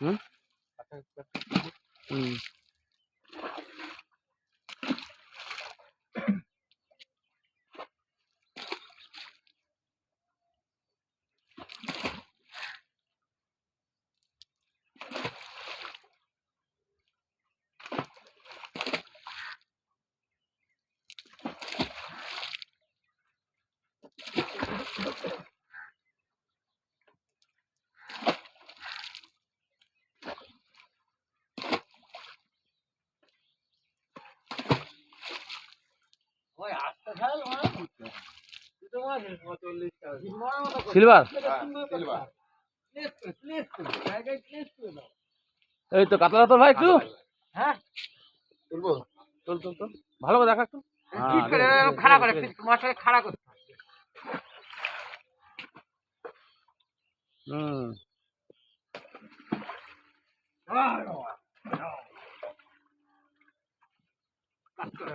হুম silver এই তো কাতলা তো ভাই একটু হ্যাঁ তুলবো তুল তুল তুল ভালো করে দেখা একটু খাড়া করে মাছটাকে খাড়া করতে কাজ করে